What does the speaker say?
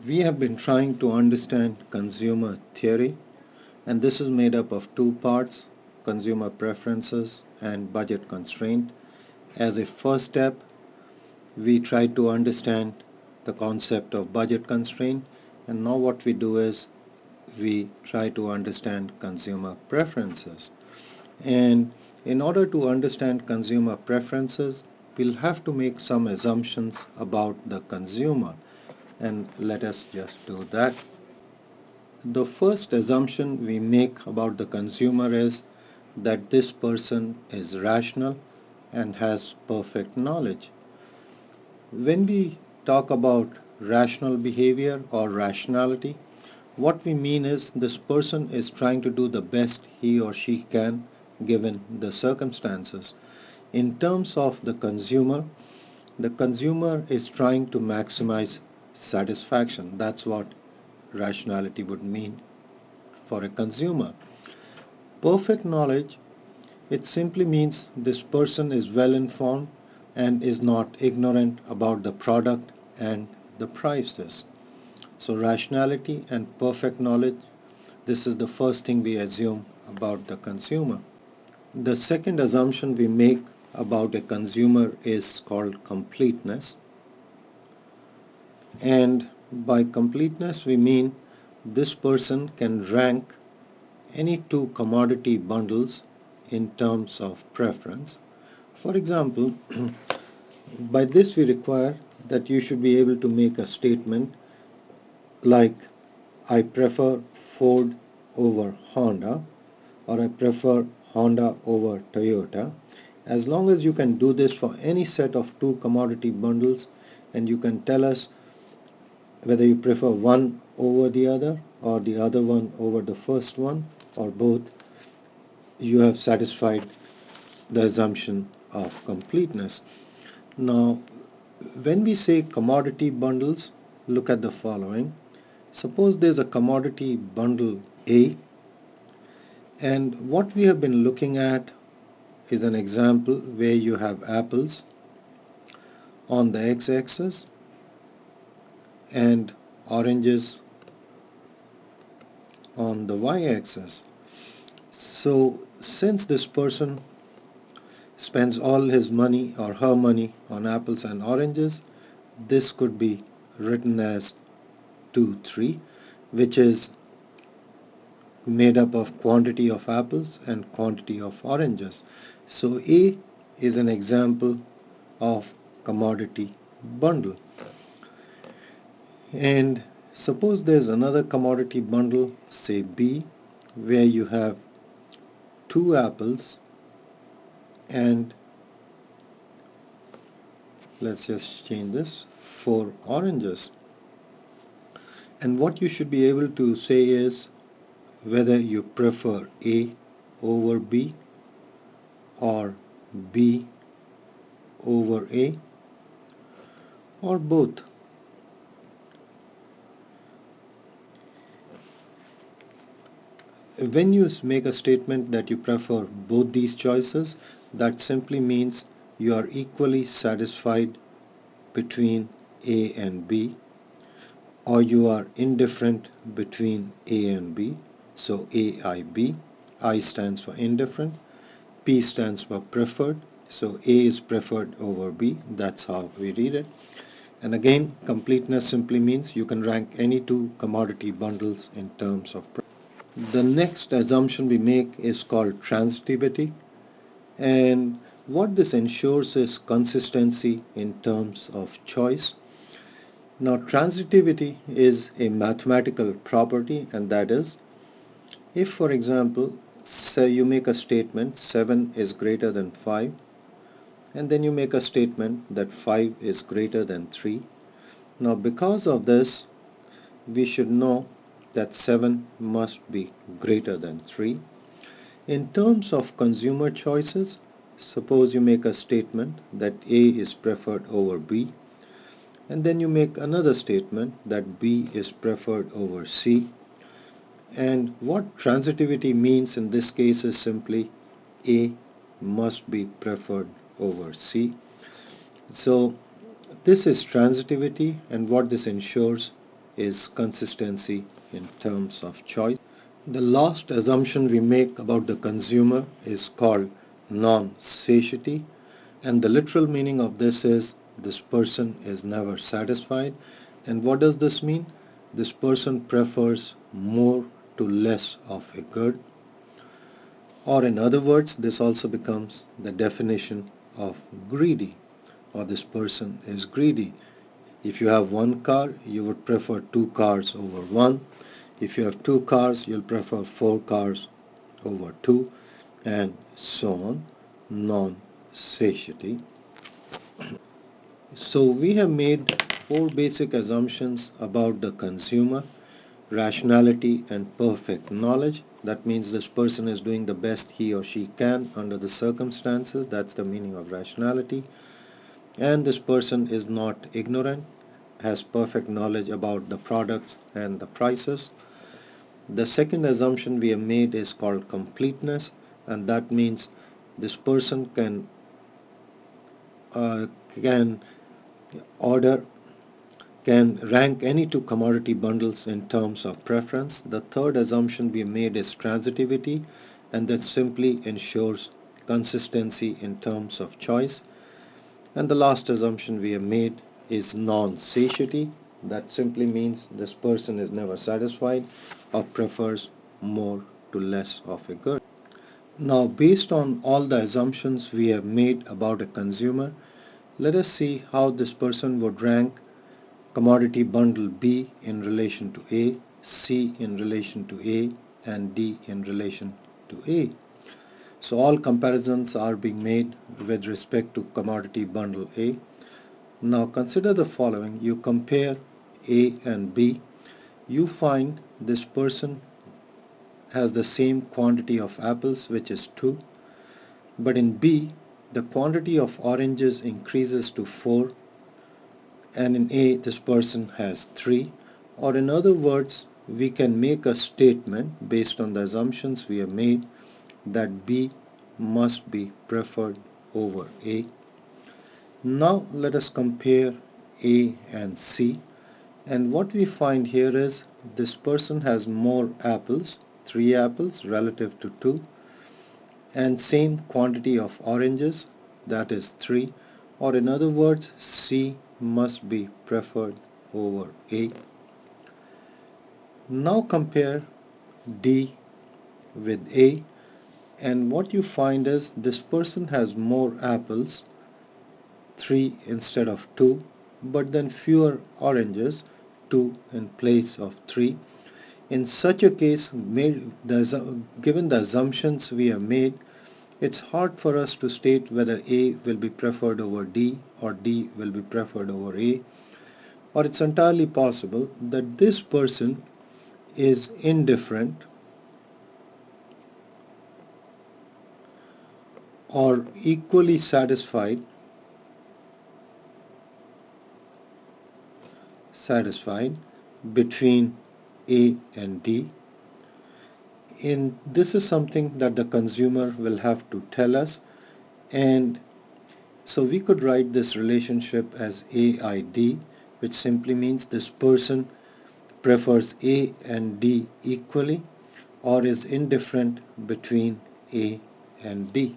We have been trying to understand consumer theory, and this is made up of two parts: consumer preferences and budget constraint. As a first step, we try to understand the concept of budget constraint, and now what we do is we try to understand consumer preferences. And in order to understand consumer preferences, we'll have to make some assumptions about the consumer, and let us just do that. The first assumption we make about the consumer is that this person is rational and has perfect knowledge. When we talk about rational behavior or rationality, what we mean is this person is trying to do the best he or she can given the circumstances. In terms of the consumer is trying to maximize satisfaction. That's what rationality would mean for a consumer. Perfect knowledge, it simply means this person is well informed and is not ignorant about the product and the prices. So rationality and perfect knowledge, this is the first thing we assume about the consumer. The second assumption we make about a consumer is called completeness. And by completeness we mean this person can rank any two commodity bundles in terms of preference. For example, by this we require that you should be able to make a statement like, I prefer Ford over Honda, or I prefer Honda over Toyota. As long as you can do this for any set of two commodity bundles, and you can tell us whether you prefer one over the other or the other one over the first one or both, you have satisfied the assumption of completeness. Now, when we say commodity bundles, look at the following. Suppose there's a commodity bundle A, and what we have been looking at is an example where you have apples on the x-axis and oranges on the y-axis. So since this person spends all his money or her money on apples and oranges, this could be written as 2, 3, which is made up of quantity of apples and quantity of oranges. So A is an example of commodity bundle. And suppose there's another commodity bundle, say B, where you have 2 apples and, let's just change this, 4 oranges. And what you should be able to say is whether you prefer A over B or B over A or both. When you make a statement that you prefer both these choices, that simply means you are equally satisfied between A and B, or you are indifferent between A and B. So AIB, I stands for indifferent, P stands for preferred, so A is preferred over B. That's how we read it. And again, completeness simply means you can rank any two commodity bundles in terms of preference. The next assumption we make is called transitivity, and what this ensures is consistency in terms of choice. Now, transitivity is a mathematical property, and that is, if for example, say you make a statement 7 is greater than 5, and then you make a statement that 5 is greater than 3. Now, because of this, we should know that 7 must be greater than 3. In terms of consumer choices, suppose you make a statement that A is preferred over B, and then you make another statement that B is preferred over C. And what transitivity means in this case is simply A must be preferred over C. So this is transitivity, and what this ensures is consistency in terms of choice. The last assumption we make about the consumer is called non-satiety, and the literal meaning of this is this person is never satisfied. And what does this mean? This person prefers more to less of a good. Or in other words, this also becomes the definition of greedy, or this person is greedy. If you have one car, you would prefer two cars over one. If you have two cars, you'll prefer four cars over two, and so on. Non-satiety. So we have made four basic assumptions about the consumer: rationality and perfect knowledge. That means this person is doing the best he or she can under the circumstances. That's the meaning of rationality. And this person is not ignorant, has perfect knowledge about the products and the prices. The second assumption we have made is called completeness, and that means this person can order can rank any two commodity bundles in terms of preference. The third assumption we made is transitivity, and that simply ensures consistency in terms of choice. And the last assumption we have made is non-satiety. That simply means this person is never satisfied or prefers more to less of a good. Now, based on all the assumptions we have made about a consumer, let us see how this person would rank commodity bundle B in relation to A, C in relation to A, and D in relation to A. So all comparisons are being made with respect to commodity bundle A. Now consider the following. You compare A and B. You find this person has the same quantity of apples, which is 2. But in B, the quantity of oranges increases to 4, and in A this person has 3. Or in other words, we can make a statement based on the assumptions we have made that B must be preferred over A. Now let us compare A and C, and what we find here is this person has more apples, 3 apples relative to 2, and same quantity of oranges, that is 3. Or in other words, C must be preferred over A. Now compare D with A, and what you find is this person has more apples, 3 instead of 2, but then fewer oranges, 2 in place of 3. In such a case, given the assumptions we have made, it's hard for us to state whether A will be preferred over D or D will be preferred over A. Or it's entirely possible that this person is indifferent or equally satisfied between A and D. And this is something that the consumer will have to tell us, and so we could write this relationship as AID, which simply means this person prefers A and D equally or is indifferent between A and D.